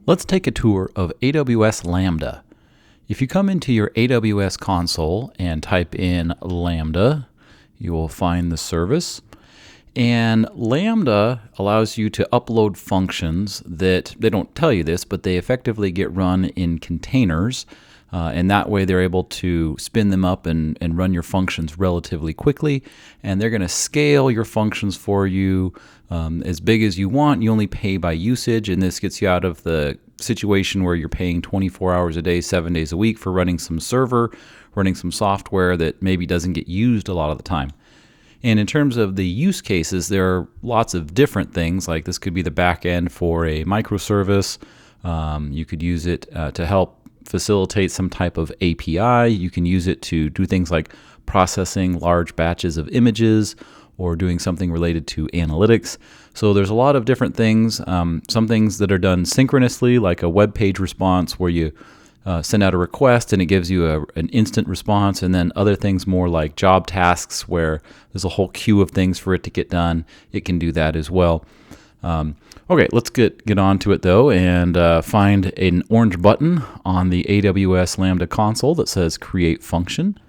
Let's take a tour of AWS Lambda. If you come into your AWS console and type in Lambda, you will find the service. And Lambda allows you to upload functions that, they don't tell you this, but they effectively get run in containers. And that way they're able to spin them up and run your functions relatively quickly. And they're going to scale your functions for you as big as you want. You only pay by usage, and this gets you out of the situation where you're paying 24 hours a day, 7 days a week for running some server, running some software that maybe doesn't get used a lot of the time. And in terms of the use cases, there are lots of different things. Like this could be the back end for a microservice. You could use it to help facilitate some type of API. You can use it to do things like processing large batches of images or doing something related to analytics. So there's a lot of different things. Some things that are done synchronously, like a web page response where you send out a request and it gives you an instant response, and then other things more like job tasks where there's a whole queue of things for it to get done. It can do that as well. Okay, let's get on to it though, and find an orange button on the AWS Lambda console that says Create Function.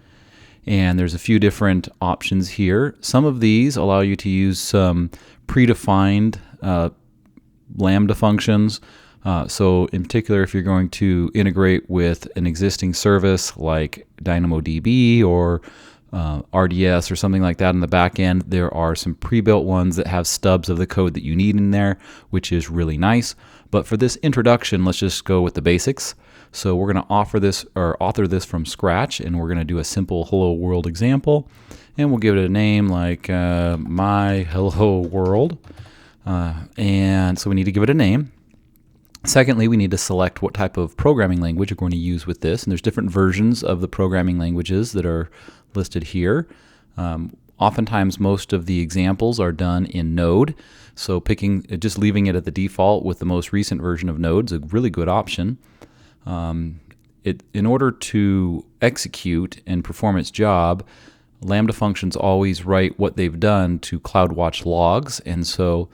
And there's a few different options here. Some of these allow you to use some predefined Lambda functions. So in particular, if you're going to integrate with an existing service like DynamoDB or RDS or something like that in the back end, there are some pre-built ones that have stubs of the code that you need in there, which is really nice. But for this introduction, let's just go with the basics. So we're going to author this from scratch, and we're going to do a simple hello world example, and we'll give it a name like my hello world. And so we need to give it a name. Secondly, we need to select what type of programming language we're going to use with this, and there's different versions of the programming languages that are listed here. Oftentimes, most of the examples are done in Node, so just leaving it at the default with the most recent version of Node is a really good option. In order to execute and perform its job, Lambda functions always write what they've done to Cloudwatch Logs, and so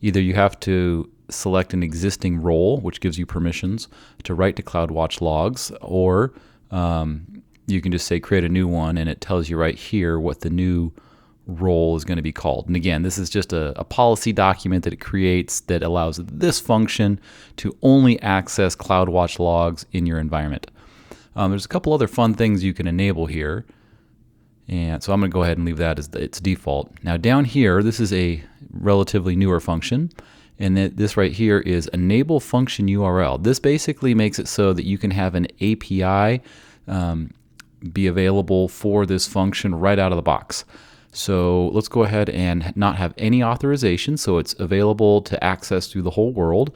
either you have to select an existing role, which gives you permissions to write to Cloudwatch Logs, or you can just say create a new one, and it tells you right here what the new role is going to be called. And again, this is just a policy document that it creates that allows this function to only access Cloudwatch Logs in your environment. There's a couple other fun things you can enable here, and so I'm going to go ahead and leave that as its default. Now down here, this is a relatively newer function, and this right here is enable function URL. This basically makes it so that you can have an API be available for this function right out of the box. So let's go ahead and not have any authorization, so it's available to access through the whole world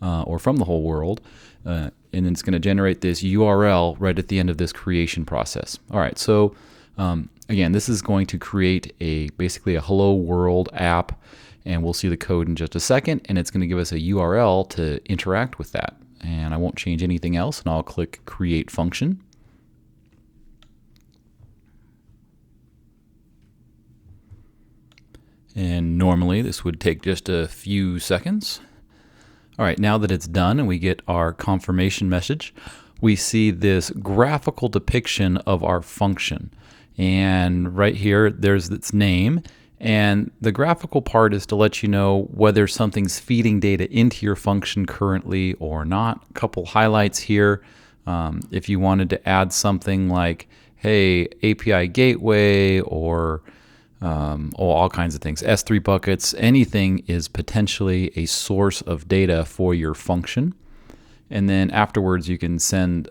or from the whole world, and then it's going to generate this URL right at the end of this creation process. All right, so again, this is going to create basically a hello world app, and we'll see the code in just a second, and it's going to give us a URL to interact with that. And I won't change anything else, and I'll click Create Function. And normally this would take just a few seconds. All right, now that it's done and we get our confirmation message, we see this graphical depiction of our function. And right here, there's its name. And the graphical part is to let you know whether something's feeding data into your function currently or not. A couple highlights here. If you wanted to add something like, hey, API gateway or all kinds of things, S3 buckets, anything is potentially a source of data for your function. And then afterwards you can send,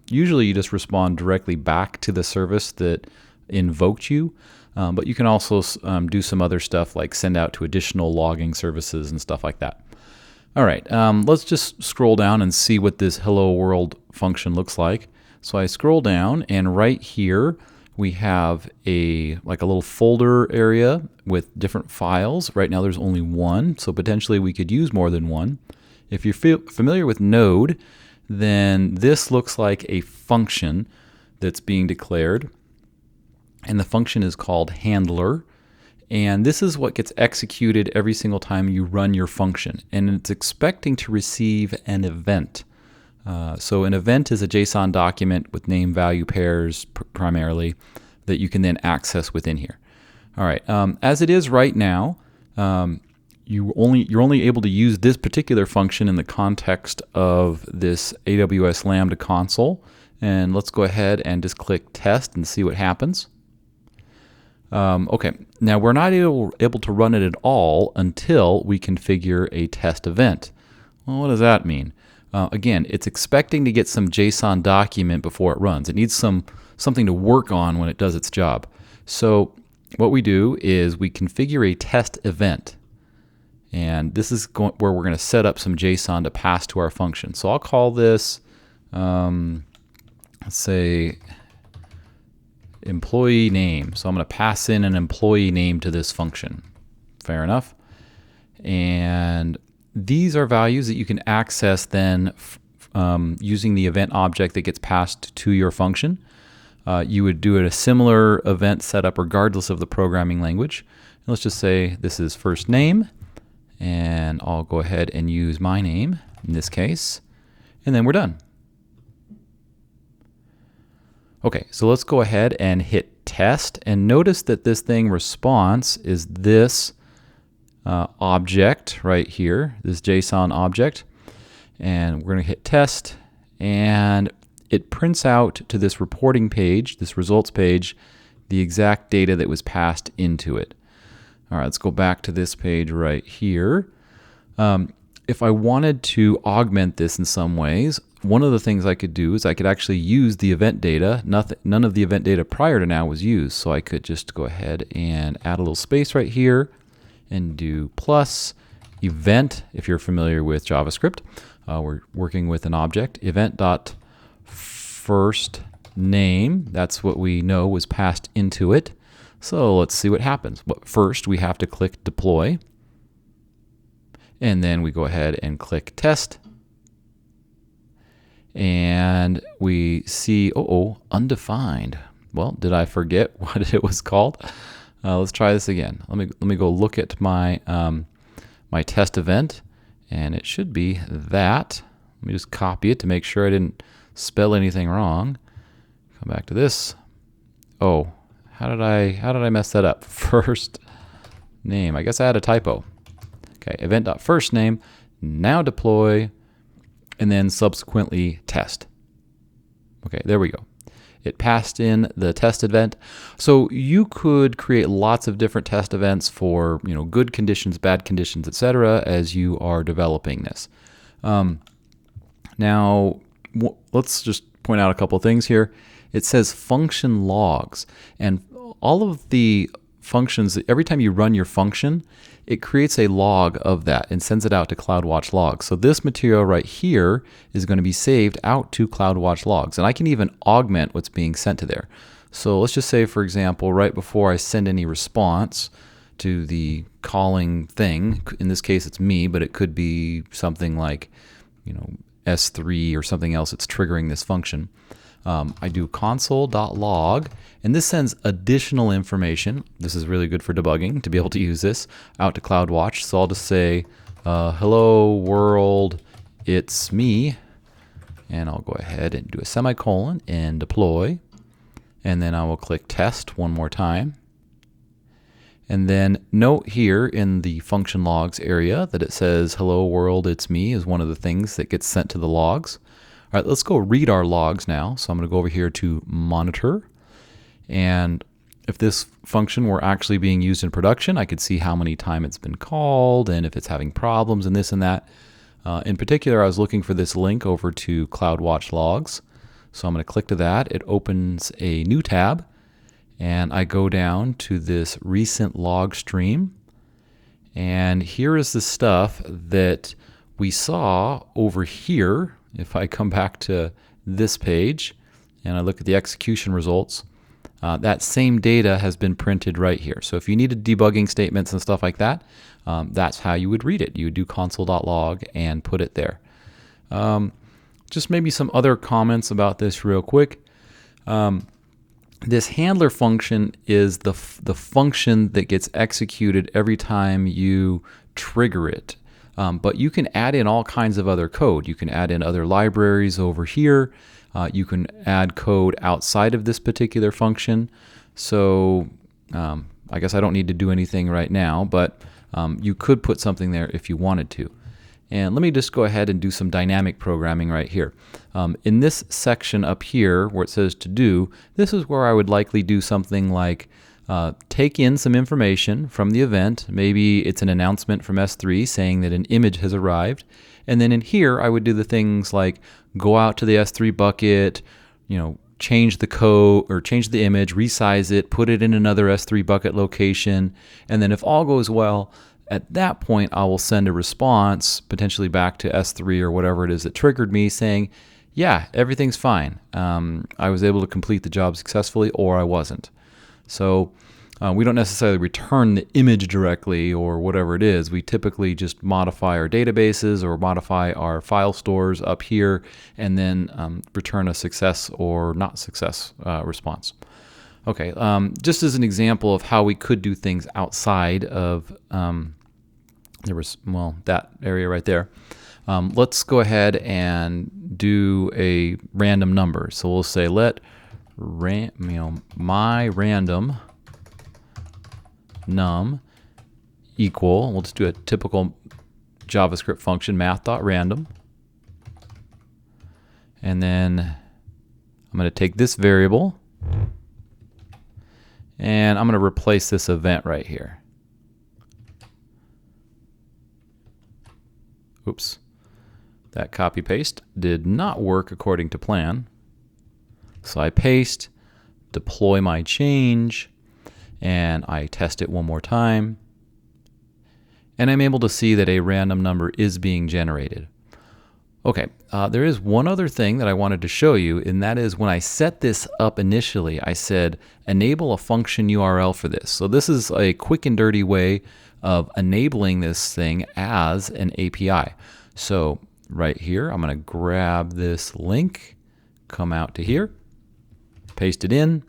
usually you just respond directly back to the service that invoked you, but you can also do some other stuff like send out to additional logging services and stuff like that. All right, let's just scroll down and see what this hello world function looks like. So I scroll down, and right here we have a little folder area with different files. Right now there's only one, so potentially we could use more than one. If you're familiar with Node, then this looks like a function that's being declared, and the function is called handler. And this is what gets executed every single time you run your function. And it's expecting to receive an event. So an event is a JSON document with name value pairs primarily that you can then access within here. All right, as it is right now, you're only able to use this particular function in the context of this AWS Lambda console. And let's go ahead and just click test and see what happens. Okay, now we're not able to run it at all until we configure a test event. Well, what does that mean? Again, it's expecting to get some JSON document before it runs. It needs something to work on when it does its job. So what we do is we configure a test event. And this is where we're going to set up some JSON to pass to our function. So I'll call this, let's say, employee name. So I'm going to pass in an employee name to this function. Fair enough. And these are values that you can access then using the event object that gets passed to your function. You would do a similar event setup regardless of the programming language. And let's just say this is first name, and I'll go ahead and use my name in this case, and then we're done. Okay, so let's go ahead and hit test, and notice that this thing response is this object right here, this JSON object, and we're going to hit test, and it prints out to this reporting page, this results page, the exact data that was passed into it. All right, let's go back to this page right here. If I wanted to augment this in some ways, one of the things I could do is I could actually use the event data. None of the event data prior to now was used, so I could just go ahead and add a little space right here and do plus event. If you're familiar with JavaScript, we're working with an object, event.first name. That's what we know was passed into it. So let's see what happens. But first, we have to click deploy, and then we go ahead and click test. And we see, undefined. Well, did I forget what it was called? Let's try this again. Let me go look at my my test event, and it should be that. Let me just copy it to make sure I didn't spell anything wrong. Come back to this. Oh, how did I mess that up? First name. I guess I had a typo. Okay, event.firstName. Now deploy. And then subsequently test. Okay, there we go. It passed in the test event. So you could create lots of different test events for good conditions, bad conditions, etc. as you are developing this. Now, let's just point out a couple things here. It says function logs, and all of the functions, every time you run your function, it creates a log of that and sends it out to Cloudwatch Logs. So this material right here is going to be saved out to Cloudwatch Logs. And I can even augment what's being sent to there. So let's just say, for example, right before I send any response to the calling thing, in this case it's me, but it could be something like, S3 or something else that's triggering this function. I do console.log, and this sends additional information. This is really good for debugging, to be able to use this out to CloudWatch. So I'll just say, hello world, it's me. And I'll go ahead and do a semicolon and deploy. And then I will click test one more time. And then note here in the function logs area that it says, hello world, it's me, is one of the things that gets sent to the logs. All right, let's go read our logs now. So I'm going to go over here to monitor. And if this function were actually being used in production, I could see how many times it's been called and if it's having problems and this and that. In particular, I was looking for this link over to Cloudwatch Logs. So I'm going to click to that. It opens a new tab. And I go down to this recent log stream. And here is the stuff that we saw over here. If I come back to this page and I look at the execution results, that same data has been printed right here. So if you needed debugging statements and stuff like that, that's how you would read it. You would do console.log and put it there. Just maybe some other comments about this real quick. This handler function is the function that gets executed every time you trigger it. But you can add in all kinds of other code. You can add in other libraries over here. You can add code outside of this particular function. So I guess I don't need to do anything right now, but you could put something there if you wanted to. And let me just go ahead and do some dynamic programming right here. In this section up here where it says to do, this is where I would likely do something like take in some information from the event. Maybe it's an announcement from S3 saying that an image has arrived. And then in here, I would do the things like go out to the S3 bucket, change the code or change the image, resize it, put it in another S3 bucket location. And then if all goes well, at that point, I will send a response potentially back to S3 or whatever it is that triggered me saying, yeah, everything's fine. I was able to complete the job successfully or I wasn't. So we don't necessarily return the image directly or whatever it is. We typically just modify our databases or modify our file stores up here and then return a success or not success response. Okay, just as an example of how we could do things outside of that area right there. Let's go ahead and do a random number. So we'll say let my random num equal, we'll just do a typical JavaScript function, math.random. And then I'm going to take this variable and I'm going to replace this event right here. Oops, that copy paste did not work according to plan. So I paste, deploy my change, and I test it one more time. And I'm able to see that a random number is being generated. Okay, there is one other thing that I wanted to show you, and that is when I set this up initially, I said enable a function URL for this. So this is a quick and dirty way of enabling this thing as an API. So right here, I'm going to grab this link, come out to here, paste it in,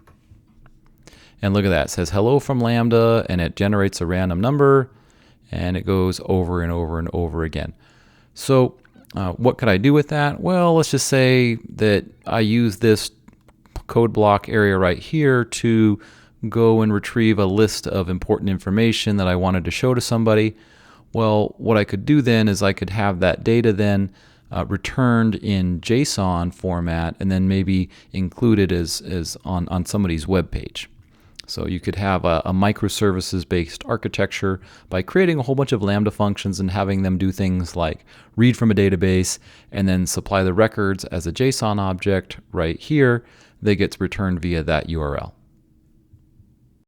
and look at that. It says hello from Lambda, and it generates a random number, and it goes over and over and over again. So what could I do with that? Well, let's just say that I use this code block area right here to go and retrieve a list of important information that I wanted to show to somebody. Well, what I could do then is I could have that data then returned in JSON format and then maybe included as on somebody's web page. So you could have a microservices-based architecture by creating a whole bunch of Lambda functions and having them do things like read from a database and then supply the records as a JSON object right here that gets returned via that URL.